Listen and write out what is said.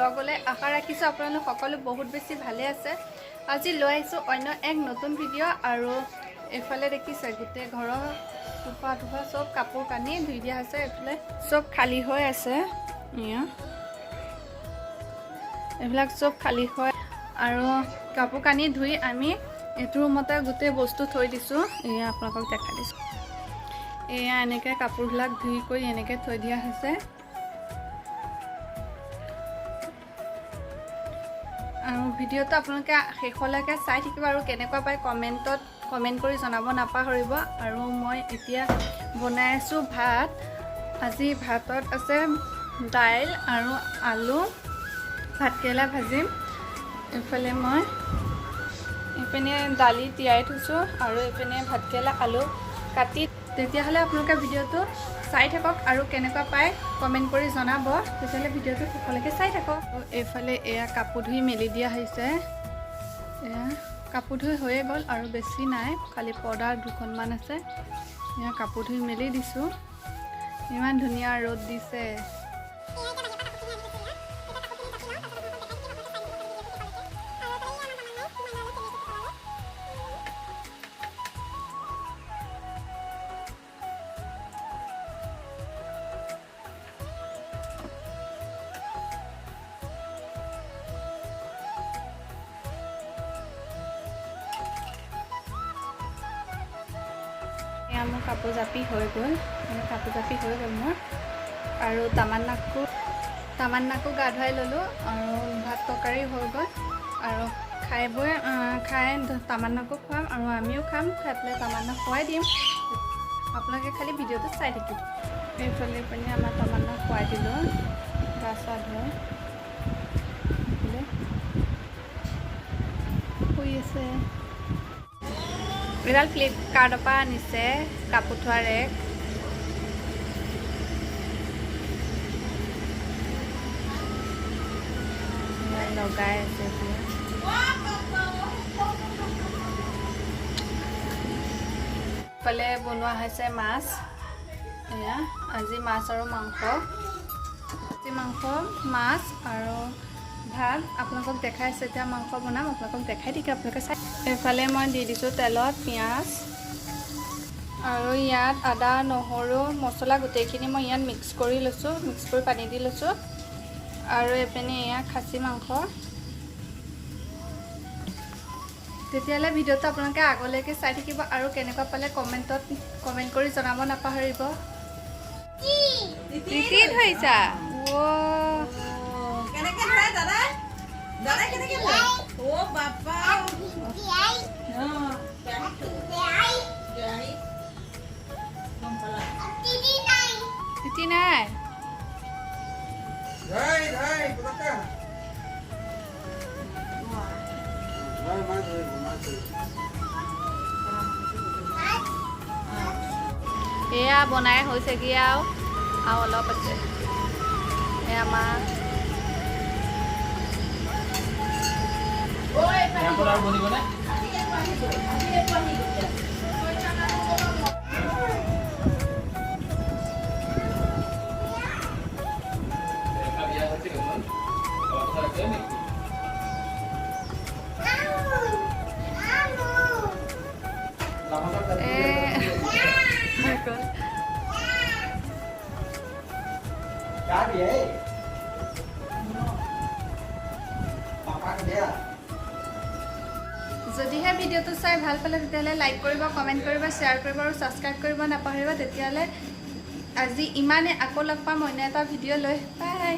ব্লগলৈ আশা ৰাখিছোঁ আপোনালোক সকলো বহুত বেছি ভালে আছে। আজি লৈ আহিছোঁ অন্য এক নতুন ভিডিঅ' আৰু এইফালে দেখিছে গোটেই ঘৰৰ টোপা চব কাপোৰ কানি ধুই দিয়া হৈছে। এইফালে চব খালী হৈ আছে, এইবিলাক চব খালী হৈ আৰু কাপোৰ কানি ধুই আমি এইটো ৰুমতে গোটেই বস্তু থৈ দিছোঁ। এয়া আপোনালোকক দেখাই দিছোঁ। এয়া এনেকৈ কাপোৰবিলাক ধুই কৰি এনেকৈ থৈ দিয়া হৈছে। আৰু ভিডিঅ'টো আপোনালোকে শেষলৈকে চাই থাকিব আৰু কেনেকুৱা পায় কমেণ্ট কৰি জনাব নাপাহৰিব। আৰু মই এতিয়া বনাই আছোঁ ভাত। আজি ভাতত আছে দাইল আৰু আলু, ভাতকেৰেলা ভাজিম। এইফালে মই এইপিনে দালি তিয়াই থৈছোঁ আৰু এইপিনে ভাতকেৰেলা আলু কাটি। তেতিয়াহ'লে আপোনালোকে ভিডিঅ'টো চাই থাকক আৰু কেনেকুৱা পায় কমেণ্ট কৰি জনাব। তেতিয়াহ'লে ভিডিঅ'টো শেষলৈকে চাই থাকক। এইফালে এয়া কাপোৰ ধুই মেলি দিয়া হৈছে। এয়া কাপোৰ ধুই হৈয়ে গ'ল আৰু বেছি নাই, খালি পৰ্দা দুখনমান আছে। এয়া কাপোৰ ধুই মেলি দিছোঁ। ইমান ধুনীয়া ৰ'দ দিছে। মোৰ কাপোৰ জাপি হৈ গ'ল, মোৰ। আৰু তামান্নাকো গা ধুৱাই ল'লোঁ আৰু ভাত তৰকাৰী হৈ গ'ল। আৰু খাই তামান্নাকো খুৱাম আৰু আমিও খাম। খাই পেলাই তামান্নাক খুৱাই দিম। আপোনালোকে খালি ভিডিঅ'টো চাই থাকিব। এইফালে পিনে আমাৰ তামান্নাক খুৱাই দিলোঁ, গা চা ধুৱাই শুই আছে। এডাল ফ্লিপকাৰ্টৰ পৰা আনিছে কাপোৰ থোৱা ৰেক। লগাই আছে এইফালে বনোৱা হৈছে মাছ। এয়া আজি মাছ আৰু মাংস, মাছ আৰু ভাত। আপোনালোকক দেখাইছে, এতিয়া মাংস বনাম, আপোনালোকক দেখাই দিকে আপোনালোকে চাই। এইফালে মই দি দিছোঁ তেলত পিঁয়াজ আৰু ইয়াত আদা নহৰু মছলা গোটেইখিনি মই ইয়াত মিক্স কৰি পানী দি লৈছোঁ। আৰু এইপিনে এয়া খাচী মাংস। তেতিয়াহ'লে ভিডিঅ'টো আপোনালোকে আগলৈকে চাই থাকিব আৰু কেনেকুৱা পালে কমেণ্ট কৰি জনাব নাপাহৰিব। তিতি ধৰিছা? তিতি নাই। এয়া বনাই হৈছেগৈ আৰু অলপ আছে। এয়া আমাৰ যদিহে ভিডিঅ'টো চাই ভাল পালে তেতিয়াহ'লে লাইক কৰিব, কমেণ্ট কৰিব, শ্বেয়াৰ কৰিব আৰু ছাবস্ক্ৰাইব কৰিব নাপাহৰিব। তেতিয়াহ'লে আজি ইমানে, আকৌ লগ পাম অন্য এটা ভিডিঅ' লৈ। বাই।